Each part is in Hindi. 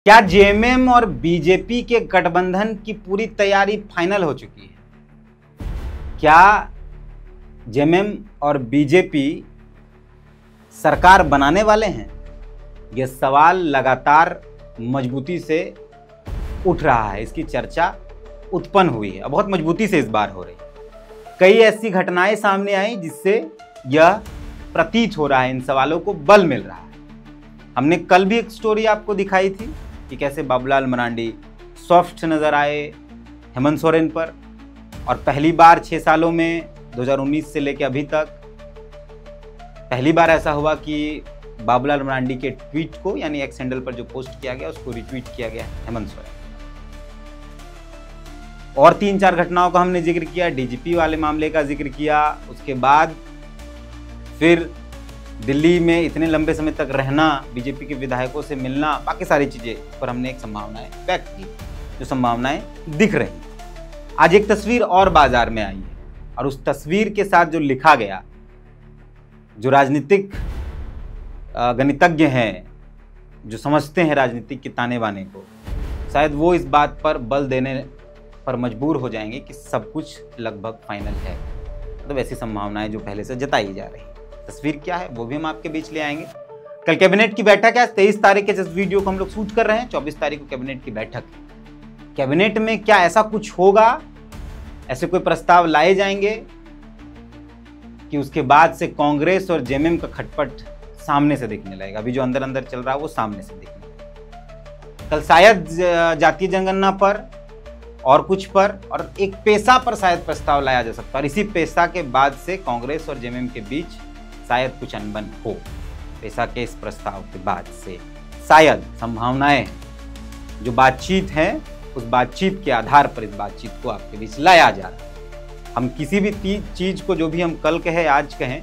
क्या जेएमएम और बीजेपी के गठबंधन की पूरी तैयारी फाइनल हो चुकी है? क्या जेएमएम और बीजेपी सरकार बनाने वाले हैं? यह सवाल लगातार मजबूती से उठ रहा है। इसकी चर्चा उत्पन्न हुई है और बहुत मजबूती से इस बार हो रही है। कई ऐसी घटनाएं सामने आई जिससे यह प्रतीत हो रहा है, इन सवालों को बल मिल रहा है। हमने कल भी एक स्टोरी आपको दिखाई थी कि कैसे बाबूलाल मरांडी सॉफ्ट नजर आए हेमंत सोरेन पर, और पहली बार 6 सालों में 2019 से लेकर अभी तक पहली बार ऐसा हुआ कि बाबूलाल मरांडी के ट्वीट को, यानी एक्स हैंडल पर जो पोस्ट किया गया उसको रिट्वीट किया गया हेमंत सोरेन। और 3-4 घटनाओं का हमने जिक्र किया, डीजीपी वाले मामले का जिक्र किया, उसके बाद फिर दिल्ली में इतने लंबे समय तक रहना, बीजेपी के विधायकों से मिलना, बाकी सारी चीजें पर हमने एक संभावनाएं व्यक्त की, जो संभावनाएं दिख रही। आज एक तस्वीर और बाजार में आई है और उस तस्वीर के साथ जो लिखा गया, जो राजनीतिक गणितज्ञ हैं, जो समझते हैं राजनीतिक के ताने बाने को, शायद वो इस बात पर बल देने पर मजबूर हो जाएंगे कि सब कुछ लगभग फाइनल है। तो ऐसी संभावनाएं जो पहले से जताई जा रही है। तस्वीर क्या है वो भी हम आपके बीच ले आएंगे। कल कैबिनेट की बैठक है, 23 तारीख के जिस वीडियो को हम लोग शूट कर रहे हैं, 24 तारीख को कैबिनेट की बैठक है। कैबिनेट में क्या ऐसा कुछ होगा, ऐसे कोई प्रस्ताव लाए जाएंगे कि उसके बाद से कांग्रेस और जेएमएम का खटपट सामने से दिखने लगेगा? अभी जो अंदर अंदर चल रहा है वो सामने से दिखने लगेगा। कल शायद जातीय जनगणना पर और कुछ पर और एक पेशा पर शायद प्रस्ताव लाया जा सकता है, और इसी पेशा के बाद से कांग्रेस और जेएमएम के बीच शायद कुछ अनबन हो। पेशा के इस प्रस्ताव के बाद से शायद संभावनाएं, जो बातचीत है उस बातचीत के आधार पर इस बातचीत को आपके बीच लाया जा रहा है। हम किसी भी चीज को, जो भी हम कल कहें आज कहें,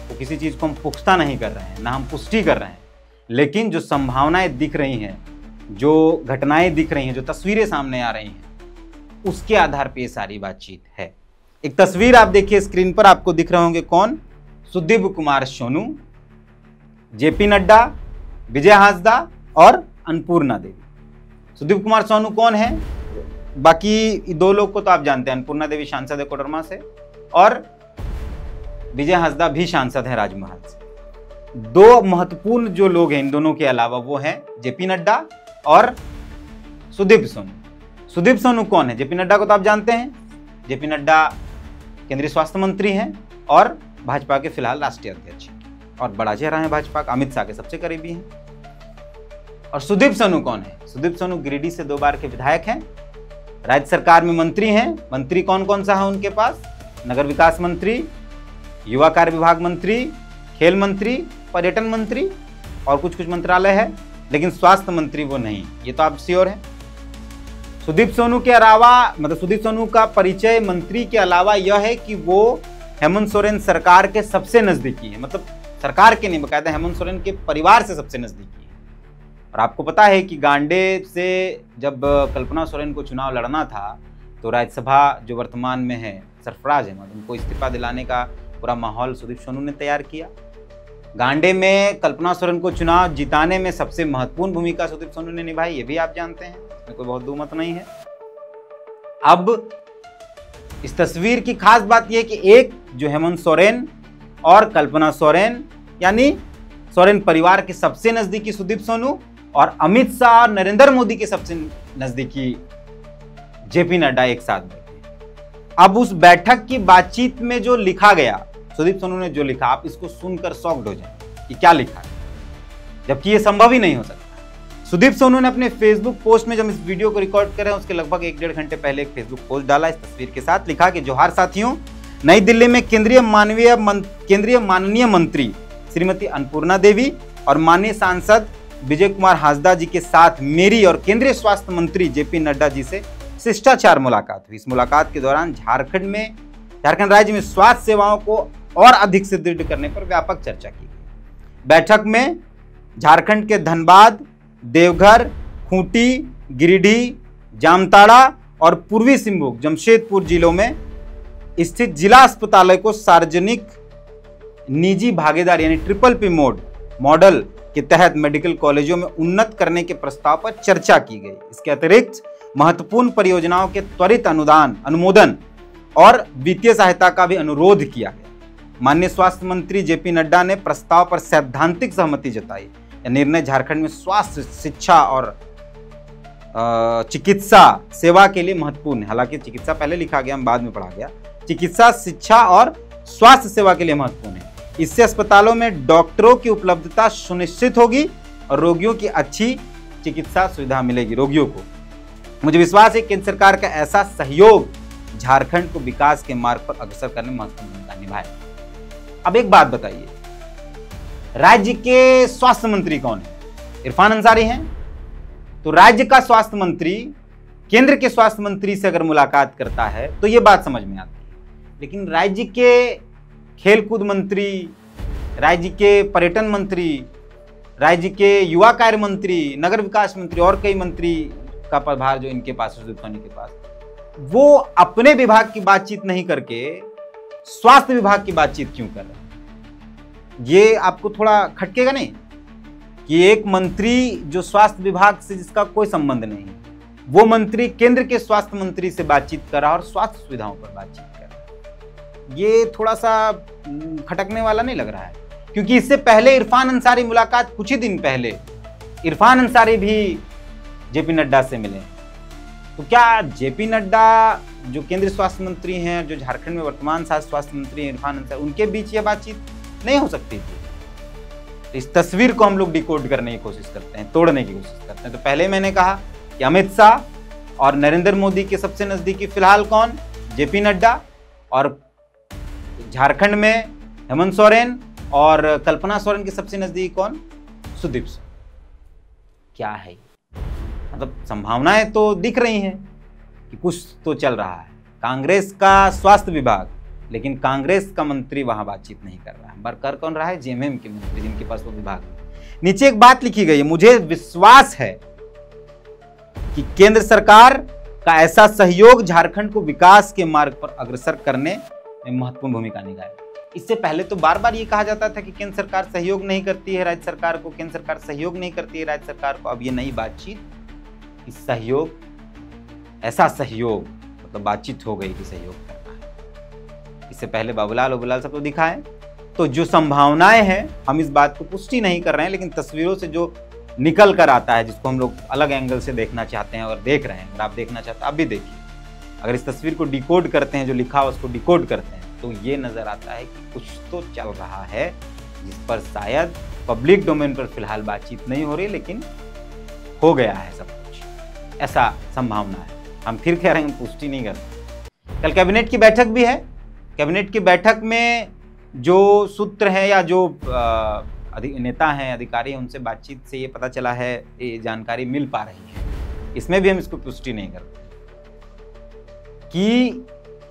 तो किसी चीज को हम पुख्ता नहीं कर रहे हैं, ना हम पुष्टि कर रहे हैं, लेकिन जो संभावनाएं दिख रही हैं, जो घटनाएं दिख रही हैं, जो तस्वीरें सामने आ रही हैं, उसके आधार पर ये सारी बातचीत है। एक तस्वीर आप देखिए स्क्रीन पर, आपको दिख रहे होंगे कौन? सुदीप कुमार सोनू, जेपी नड्डा, विजय हांसदा और अन्नपूर्णा देवी। सुदीप कुमार सोनू कौन है? बाकी 2 लोग को तो आप जानते हैं, अन्नपूर्णा देवी सांसद है कोडरमा से और विजय हांसदा भी सांसद है राजमहल से। 2 महत्वपूर्ण जो लोग हैं इन दोनों के अलावा वो हैं जेपी नड्डा और सुदीप सोनू। सुदीप सोनू कौन है? जेपी नड्डा को तो आप जानते हैं, जेपी नड्डा केंद्रीय स्वास्थ्य मंत्री हैं और भाजपा के फिलहाल राष्ट्रीय अध्यक्ष और बड़ा चेहरा है भाजपा का, अमित शाह के सबसे करीबी हैं। और सुदीप सोनू कौन है? सुदीप सोनू गिरिडीह से 2 बार के विधायक हैं, राज्य सरकार में मंत्री हैं। मंत्री कौन कौन सा है उनके पास? नगर विकास मंत्री, युवा कार्य विभाग मंत्री, खेल मंत्री, पर्यटन मंत्री और कुछ मंत्रालय है, लेकिन स्वास्थ्य मंत्री वो नहीं, ये तो आप श्योर है। सुदीप सोनू के अलावा, मतलब सुदीप सोनू का परिचय मंत्री के अलावा यह है कि वो हेमंत सोरेन सरकार के सबसे नजदीकी है, मतलब सरकार के नहीं, बकायदा हेमंत सोरेन के परिवार से सबसे नजदीकी है। और आपको पता है कि गांडे से जब कल्पना सोरेन को चुनाव लड़ना था तो राज्यसभा जो वर्तमान में है सरफराज अहमद, उनको इस्तीफा दिलाने का पूरा माहौल सुदीप सोनू ने तैयार किया। गांडे में कल्पना सोरेन को चुनाव जिताने में सबसे महत्वपूर्ण भूमिका सुदीप सोनू ने निभाई, ये भी आप जानते हैं, इसमें कोई बहुत दुमत नहीं है। अब इस तस्वीर की खास बात यह है कि एक जो हेमंत सोरेन और कल्पना सोरेन, यानी सोरेन परिवार के सबसे नजदीकी सुदीप सोनू, और अमित शाह और नरेंद्र मोदी के सबसे नजदीकी जेपी नड्डा एक साथ बैठे। अब उस बैठक की बातचीत में जो लिखा गया, सुदीप सोनू ने जो लिखा, आप इसको सुनकर शॉक्ड हो जाए कि क्या लिखा है, जबकि यह संभव ही नहीं हो सकता। सुदीप सोनू ने अपने फेसबुक पोस्ट में, जब इस वीडियो को रिकॉर्ड कर रहे हैं उसके लगभग 1-1.5 घंटे पहले एक फेसबुक पोस्ट डाला, इस तस्वीर के साथ लिखा कि जोहार साथियों, नई दिल्ली में केंद्रीय माननीय मंत्री श्रीमती अन्नपूर्णा देवी और माननीय सांसद विजय कुमार हांसदा जी के साथ मेरी और केंद्रीय स्वास्थ्य मंत्री जेपी नड्डा जी से शिष्टाचार मुलाकात हुई। इस मुलाकात के दौरान झारखंड राज्य में स्वास्थ्य सेवाओं को और अधिक सुदृढ़ करने पर व्यापक चर्चा की गई। बैठक में झारखंड के धनबाद, देवघर, खूंटी, गिरिडीह, जामताड़ा और पूर्वी सिंहभूम जमशेदपुर जिलों में स्थित जिला अस्पतालों को सार्वजनिक निजी भागीदारी यानी ट्रिपल पी मॉडल के तहत मेडिकल कॉलेजों में उन्नत करने के प्रस्ताव पर चर्चा की गई। इसके अतिरिक्त महत्वपूर्ण परियोजनाओं के त्वरित अनुमोदन और वित्तीय सहायता का भी अनुरोध किया गया। माननीय स्वास्थ्य मंत्री जेपी नड्डा ने प्रस्ताव पर सैद्धांतिक सहमति जताई। यह निर्णय झारखंड में स्वास्थ्य, शिक्षा और चिकित्सा सेवा के लिए महत्वपूर्ण है। हालांकि चिकित्सा पहले लिखा गया, हम बाद में पढ़ा गया। चिकित्सा, शिक्षा और स्वास्थ्य सेवा के लिए महत्वपूर्ण है। इससे अस्पतालों में डॉक्टरों की उपलब्धता सुनिश्चित होगी और रोगियों की अच्छी चिकित्सा सुविधा मिलेगी रोगियों को। मुझे विश्वास है केंद्र सरकार का ऐसा सहयोग झारखंड को विकास के मार्ग पर अग्रसर करने में महत्वपूर्ण भूमिका निभाए। अब एक बात बताइए, राज्य के स्वास्थ्य मंत्री कौन है? इरफान अंसारी हैं। तो राज्य का स्वास्थ्य मंत्री केंद्र के स्वास्थ्य मंत्री से अगर मुलाकात करता है तो यह बात समझ में आती है, लेकिन राज्य के खेलकूद मंत्री, राज्य के पर्यटन मंत्री, राज्य के युवा कार्य मंत्री, नगर विकास मंत्री और कई मंत्री का पदभार जो इनके पास, सोनी के पास, वो अपने विभाग की बातचीत नहीं करके स्वास्थ्य विभाग की बातचीत क्यों कर रहे हैं? ये आपको थोड़ा खटकेगा नहीं कि एक मंत्री जो स्वास्थ्य विभाग से जिसका कोई संबंध नहीं, वो मंत्री केंद्र के स्वास्थ्य मंत्री से बातचीत कर रहा है और स्वास्थ्य सुविधाओं पर बातचीत कर रहा है। ये थोड़ा सा खटकने वाला नहीं लग रहा है? क्योंकि इससे पहले इरफान अंसारी मुलाकात, कुछ ही दिन पहले इरफान अंसारी भी जेपी नड्डा से मिले। तो क्या जेपी नड्डा जो केंद्रीय स्वास्थ्य मंत्री हैं, जो झारखंड में वर्तमान स्वास्थ्य मंत्री हैं इरफान अंसारी, उनके बीच यह बातचीत नहीं हो सकती थी? इस तस्वीर को हम लोग डिकोड करने की कोशिश करते हैं, तोड़ने की कोशिश करते हैं। तो पहले मैंने कहा कि अमित शाह और नरेंद्र मोदी के सबसे नजदीकी फिलहाल कौन? जेपी नड्डा। और झारखंड में हेमंत सोरेन और कल्पना सोरेन के सबसे नजदीकी कौन? सुदीप सोरेन। क्या है मतलब संभावनाएं तो दिख रही हैं कि कुछ तो चल रहा है। कांग्रेस का स्वास्थ्य विभाग, लेकिन कांग्रेस का मंत्री वहां बातचीत नहीं कर रहा है। कर कौन रहा है? जेएमएम के मंत्री, जिनके पास वो विभाग है। नीचे एक बात लिखी गई है, मुझे विश्वास है कि केंद्र सरकार का ऐसा सहयोग झारखंड को विकास के मार्ग पर अग्रसर करने में महत्वपूर्ण भूमिका निभाएगा। इससे पहले तो बार बार ये कहा जाता था कि केंद्र सरकार सहयोग नहीं करती है राज्य सरकार को, केंद्र सरकार सहयोग नहीं करती है राज्य सरकार को। अब ये नई बातचीत, इस सहयोग, ऐसा सहयोग, मतलब बातचीत हो गई कि सहयोग करना है। इससे पहले बाबूलाल सब तो दिखाएं। तो जो संभावनाएं हैं, हम इस बात को पुष्टि नहीं कर रहे हैं, लेकिन तस्वीरों से जो निकल कर आता है, जिसको हम लोग अलग एंगल से देखना चाहते हैं और देख रहे हैं, अगर आप देखना चाहते हैं आप भी देखिए। अगर इस तस्वीर को डिकोड करते हैं, जो लिखा है उसको डिकोड करते हैं, तो ये नजर आता है कि कुछ तो चल रहा है जिस पर शायद पब्लिक डोमेन पर फिलहाल बातचीत नहीं हो रही, लेकिन हो गया है सब कुछ, ऐसा संभावना है। हम फिर कह रहे हैं, पुष्टि नहीं करते। कल कैबिनेट की बैठक भी है। कैबिनेट की बैठक में जो सूत्र है या जो नेता हैं, अधिकारी हैं, उनसे बातचीत से ये पता चला है, ये जानकारी मिल पा रही है, इसमें भी हम इसको पुष्टि नहीं करते कि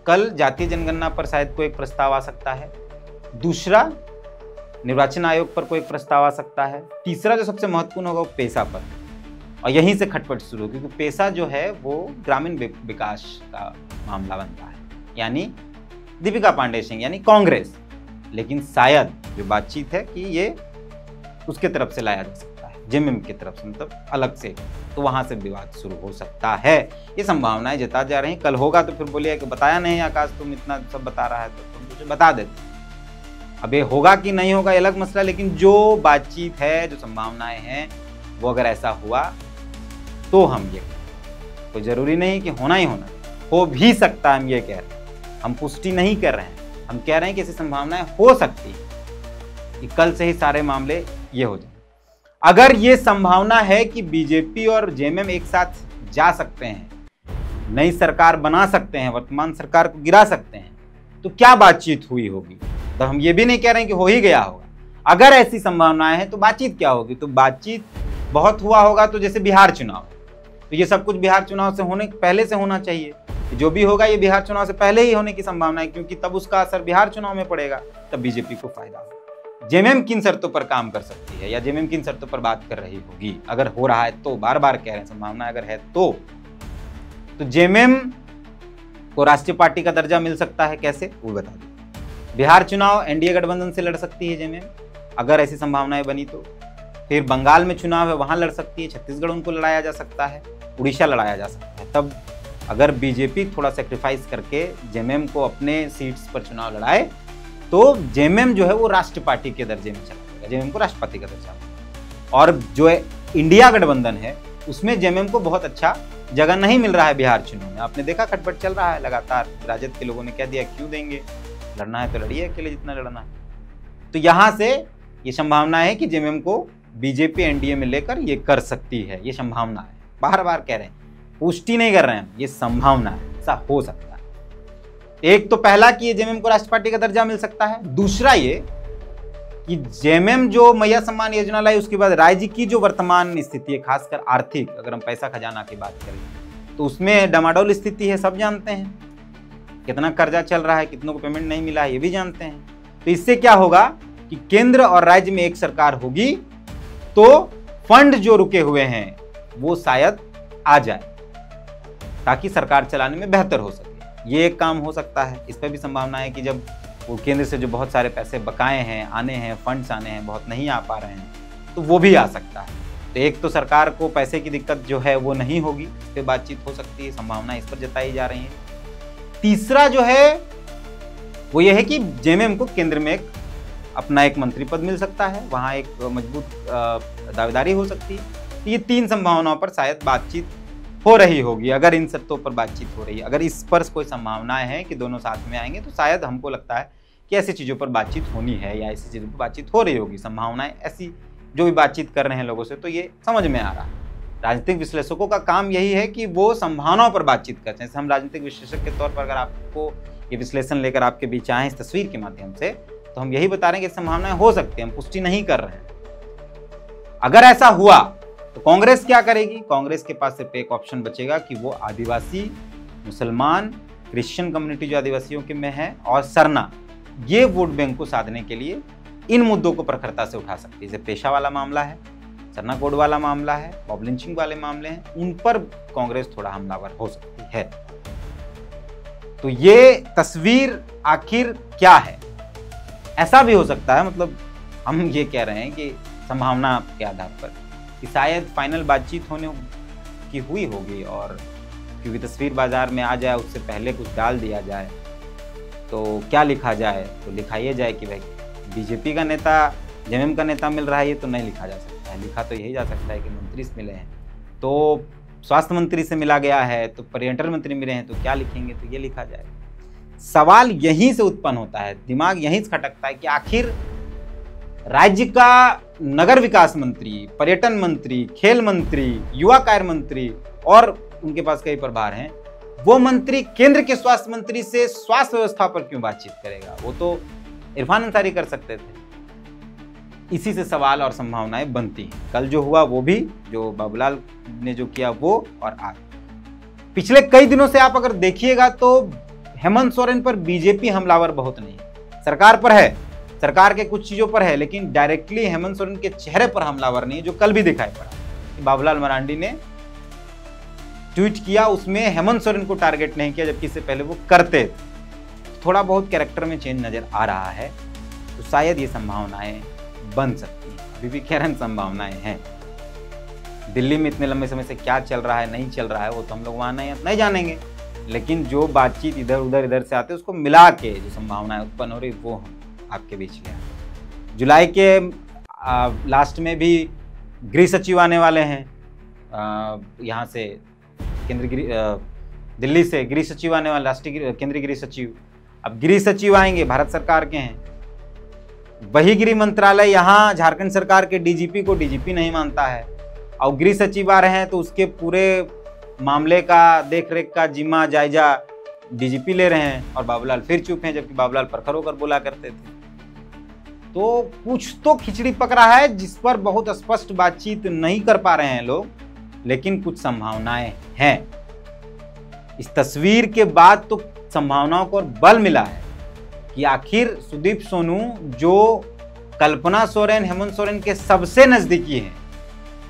कल जातीय जनगणना पर शायद कोई एक प्रस्ताव आ सकता है, दूसरा निर्वाचन आयोग पर कोई एक प्रस्ताव आ सकता है, तीसरा जो सबसे महत्वपूर्ण होगा वो पेशा पर। और यहीं से खटपट शुरू, क्योंकि पेशा जो है वो ग्रामीण विकास का मामला बनता है, यानी दीपिका पांडे सिंह यानी कांग्रेस। लेकिन शायद जो बातचीत है कि ये उसके तरफ से लाया जा सकता है, जेएमएम की तरफ से, मतलब अलग से, तो वहां से विवाद शुरू हो सकता है। ये संभावनाएं जता जा रही हैं। कल होगा तो फिर बोलिए कि बताया नहीं आकाश, तुम इतना सब बता रहा है तो तुम मुझे बता देते। अब ये होगा कि नहीं होगा ये अलग मसला, लेकिन जो बातचीत है, जो संभावनाएं हैं, वो अगर ऐसा हुआ तो हम ये, कोई जरूरी नहीं कि होना ही होना, हो भी सकता है, हम ये कह रहे हैं, हम पुष्टि नहीं कर रहे हैं, हम कह रहे हैं कि ऐसी संभावनाएं हो सकती है कि कल से ही सारे मामले ये हो जाए। अगर ये संभावना है कि बीजेपी और जेएमएम एक साथ जा सकते हैं, नई सरकार बना सकते हैं, वर्तमान सरकार को गिरा सकते हैं, तो क्या बातचीत हुई होगी? तो हम ये भी नहीं कह रहे हैं कि हो ही गया होगा। अगर ऐसी संभावनाएं हैं तो बातचीत क्या होगी? तो बातचीत बहुत हुआ होगा, तो जैसे बिहार चुनाव, तो ये सब कुछ बिहार चुनाव से होने पहले से होना चाहिए। जो भी होगा ये बिहार चुनाव से पहले ही होने की संभावना है, क्योंकि तब उसका असर बिहार चुनाव में पड़ेगा, तब बीजेपी को फायदा होगा। जेएमएम किन शर्तों पर काम कर सकती है या जेएमएम किन शर्तों पर बात कर रही होगी, अगर हो रहा है तो, बार बार कह रहे हैं संभावना अगर है तो जेएमएम को राष्ट्रीय पार्टी का दर्जा मिल सकता है। कैसे, वो बता दो। बिहार चुनाव एनडीए गठबंधन से लड़ सकती है जेएमएम, अगर ऐसी संभावनाएं बनी तो। फिर बंगाल में चुनाव है, वहां लड़ सकती है, छत्तीसगढ़ उनको लड़ाया जा सकता है, उड़ीसा लड़ाया जा सकता है। तब अगर बीजेपी थोड़ा सेक्रीफाइस करके जेएमएम को अपने सीट्स पर चुनाव लड़ाए तो जेएमएम जो है वो राष्ट्र पार्टी के दर्जे में चला जाएगा, जेएमएम को राष्ट्रपति का दर्जा मिलेगा। और जो इंडिया गठबंधन है उसमें जेएमएम को बहुत अच्छा जगह नहीं मिल रहा है बिहार चुनाव में। आपने देखा खटपट चल रहा है लगातार, राजद के लोगों ने कह दिया क्यों देंगे, लड़ना है तो लड़िए अकेले जितना लड़ना है। तो यहाँ से ये संभावना है कि जेएमएम को बीजेपी एनडीए में लेकर ये कर सकती है, ये संभावना है। बार बार कह रहे हैं, पुष्टि नहीं कर रहे हैं, ये संभावना है, ऐसा हो सकता है। एक तो पहला कि ये जेएमएम को राष्ट्र पार्टी का दर्जा मिल सकता है, दूसरा ये कि जेएमएम जो मैया सम्मान योजना लाई उसके बाद राज्य की जो वर्तमान स्थिति है, खासकर आर्थिक, अगर हम पैसा खजाना की बात करें तो उसमें डमाडोल स्थिति है, सब जानते हैं। कितना कर्जा चल रहा है, कितनों को पेमेंट नहीं मिला है, ये भी जानते हैं। तो इससे क्या होगा कि केंद्र और राज्य में एक सरकार होगी तो फंड जो रुके हुए हैं वो शायद आ जाए ताकि सरकार चलाने में बेहतर हो सके। ये एक काम हो सकता है। इस पर भी संभावना है कि जब वो केंद्र से जो बहुत सारे पैसे बकाए हैं, आने हैं, फंड्स आने हैं, बहुत नहीं आ पा रहे हैं, तो वो भी आ सकता है। तो एक तो सरकार को पैसे की दिक्कत जो है वो नहीं होगी, इस पर बातचीत हो सकती है, संभावना इस पर जताई जा रही है। तीसरा जो है वो ये है कि जेएमएम को केंद्र में अपना एक मंत्री पद मिल सकता है, वहाँ एक मजबूत दावेदारी हो सकती है। तो ये तीन संभावनाओं पर शायद बातचीत हो रही होगी, अगर इन शर्तों पर बातचीत हो रही है। अगर इस पर कोई संभावनाएं हैं कि दोनों साथ में आएंगे तो शायद हमको लगता है कि ऐसी चीज़ों पर बातचीत होनी है या ऐसी चीज़ों पर बातचीत हो रही होगी। संभावनाएं ऐसी जो भी बातचीत कर रहे हैं लोगों से, तो ये समझ में आ रहा है। राजनीतिक विश्लेषकों का काम यही है कि वो संभावनाओं पर बातचीत करते हैं। जैसे हम राजनीतिक विश्लेषक के तौर पर अगर आपको ये विश्लेषण लेकर आपके बीच आए इस तस्वीर के माध्यम से, तो हम यही बता रहे हैं कि संभावनाएं हो सकती है, हम पुष्टि नहीं कर रहे हैं। अगर ऐसा हुआ तो कांग्रेस क्या करेगी? कांग्रेस के पास सिर्फ एक ऑप्शन बचेगा कि वो आदिवासी, मुसलमान, क्रिश्चियन कम्युनिटी जो आदिवासियों के में है और सरना, ये वोट बैंक को साधने के लिए इन मुद्दों को प्रखरता से उठा सकती है। जैसे पेशा वाला मामला है, सरना कोड वाला मामला है, मॉब लिंचिंग वाले मामले हैं, उन पर कांग्रेस थोड़ा हमलावर हो सकती है। तो ये तस्वीर आखिर क्या है? ऐसा भी हो सकता है, मतलब हम ये कह रहे हैं कि संभावना के आधार पर कि शायद फाइनल बातचीत होने की हुई होगी और क्योंकि तस्वीर बाजार में आ जाए उससे पहले कुछ डाल दिया जाए। तो क्या लिखा जाए? तो लिखा ये जाए कि भाई बीजेपी का नेता जेएमएम का नेता मिल रहा है, ये तो नहीं लिखा जा सकता है। लिखा तो यही जा सकता है कि मंत्री से मिले हैं, तो स्वास्थ्य मंत्री से मिला गया है, तो पर्यटन मंत्री मिले हैं, तो क्या लिखेंगे? तो ये लिखा जाए। सवाल यहीं से उत्पन्न होता है, दिमाग यहीं से खटकता है कि आखिर राज्य का नगर विकास मंत्री, पर्यटन मंत्री, खेल मंत्री, युवा कार्य मंत्री और उनके पास कई प्रभार हैं, वो मंत्री केंद्र के स्वास्थ्य मंत्री से स्वास्थ्य व्यवस्था पर क्यों बातचीत करेगा? वो तो इरफान अंसारी कर सकते थे। इसी से सवाल और संभावनाएं बनती हैं। कल जो हुआ वो भी, जो बाबूलाल ने जो किया वो, और आज पिछले कई दिनों से आप अगर देखिएगा तो हेमंत सोरेन पर बीजेपी हमलावर बहुत नहीं है। सरकार पर है, सरकार के कुछ चीजों पर है, लेकिन डायरेक्टली हेमंत सोरेन के चेहरे पर हमलावर नहीं है, जो कल भी दिखाई पड़ा। बाबूलाल मरांडी ने ट्वीट किया, उसमें हेमंत सोरेन को टारगेट नहीं किया, जबकि इससे पहले वो करते थे। थोड़ा बहुत कैरेक्टर में चेंज नजर आ रहा है, तो शायद ये संभावनाएं बन सकती हैं। अभी भी कह रहे हैं संभावनाएं हैं। दिल्ली में इतने लंबे समय से क्या चल रहा है, नहीं चल रहा है, वो तो हम लोग वहां नहीं जानेंगे, लेकिन जो बातचीत इधर से आते हैं उसको मिला के जो संभावनाएं उत्पन्न हो रही वो हम आपके बीच ले आए। जुलाई के लास्ट में भी गृह सचिव आने वाले हैं, यहाँ से दिल्ली से गृह सचिव आने वाले, राष्ट्रीय केंद्रीय गृह सचिव। अब गृह सचिव आएंगे, भारत सरकार के हैं। वही गृह मंत्रालय यहाँ झारखंड सरकार के डीजीपी को डीजीपी नहीं मानता है, और गृह सचिव आ रहे हैं तो उसके पूरे मामले का देखरेख का जिम्मा जायजा डीजीपी ले रहे हैं, और बाबूलाल फिर चुप हैं, जबकि बाबूलाल प्रखर होकर बोला करते थे। तो कुछ तो खिचड़ी पक रहा है जिस पर बहुत स्पष्ट बातचीत नहीं कर पा रहे हैं लोग, लेकिन कुछ संभावनाएं हैं। इस तस्वीर के बाद तो संभावनाओं को और बल मिला है कि आखिर सुदीप सोनू, जो कल्पना सोरेन, हेमंत सोरेन के सबसे नजदीकी हैं,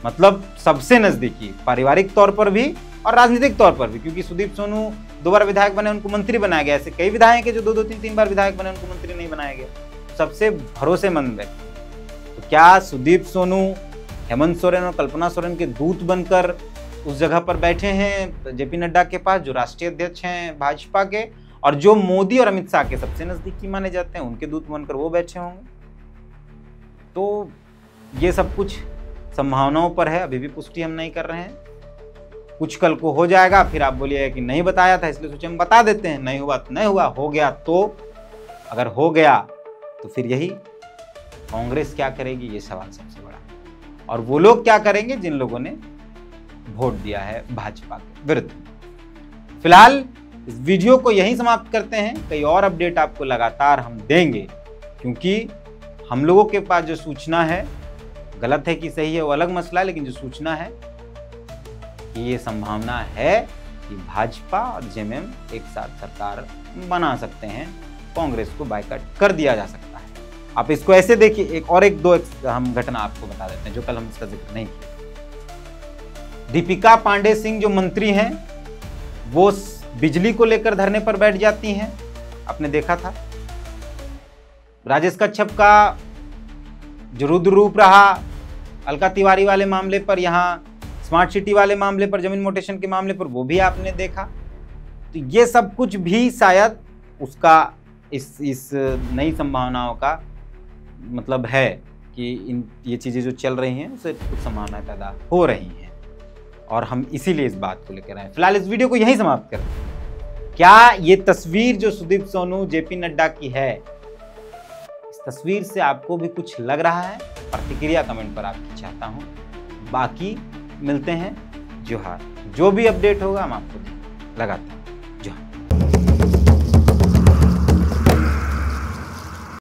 मतलब सबसे नजदीकी, पारिवारिक तौर पर भी और राजनीतिक तौर पर भी, क्योंकि सुदीप सोनू 2 बार विधायक बने, उनको मंत्री बनाया गया। ऐसे कई विधायक हैं जो 2-2, 3-3 बार विधायक बने, उनको मंत्री नहीं बनाया गया। सबसे भरोसेमंद व्यक्ति। तो क्या सुदीप सोनू हेमंत सोरेन और कल्पना सोरेन के दूत बनकर उस जगह पर बैठे हैं जेपी नड्डा के पास, जो राष्ट्रीय अध्यक्ष हैं भाजपा के, और जो मोदी और अमित शाह के सबसे नजदीकी माने जाते हैं उनके दूत बनकर वो बैठे होंगे। तो ये सब कुछ संभावनाओं पर है, अभी भी पुष्टि हम नहीं कर रहे हैं। कुछ कल को हो जाएगा, फिर आप बोलिएगा कि नहीं बताया था, इसलिए सोचे हम बता देते हैं। नहीं हुआ तो नहीं हुआ, हो गया तो, अगर हो गया तो फिर यही कांग्रेस क्या करेगी, ये सवाल सबसे बड़ा। और वो लोग क्या करेंगे जिन लोगों ने वोट दिया है भाजपा के विरुद्ध। फिलहाल इस वीडियो को यहीं समाप्त करते हैं। कई और अपडेट आपको लगातार हम देंगे, क्योंकि हम लोगों के पास जो सूचना है, गलत है कि सही है वो अलग मसला है, लेकिन जो सूचना है कि ये संभावना है कि भाजपा और जेएमएम एक साथ सरकार बना सकते हैं, कांग्रेस को बायकॉट कर दिया जा सकता है। आप इसको ऐसे देखिए, एक दो हम घटना आपको बता देते हैं जो कल हम इसका जिक्र नहीं किया। दीपिका पांडे सिंह जो मंत्री हैं, वो बिजली को लेकर धरने पर बैठ जाती हैं, आपने देखा था। राजेश कच्छप का जो रुद्र रूप रहा अलका तिवारी वाले मामले पर, यहाँ स्मार्ट सिटी वाले मामले पर, जमीन मोटेशन के मामले पर, वो भी आपने देखा। तो ये सब कुछ भी शायद उसका इस नई संभावनाओं का मतलब है कि ये चीज़ें जो चल रही हैं उससे कुछ संभावनाएं पैदा हो रही हैं, और हम इसीलिए इस बात को लेकर आए। फिलहाल इस वीडियो को यहीं समाप्त करें। क्या ये तस्वीर जो सुदीप सोनू जेपी नड्डा की है, इस तस्वीर से आपको भी कुछ लग रहा है? प्रतिक्रिया कमेंट पर आपकी चाहता हूँ। बाकी मिलते हैं जोहार। जो भी अपडेट होगा हम आपको लगाते हैं।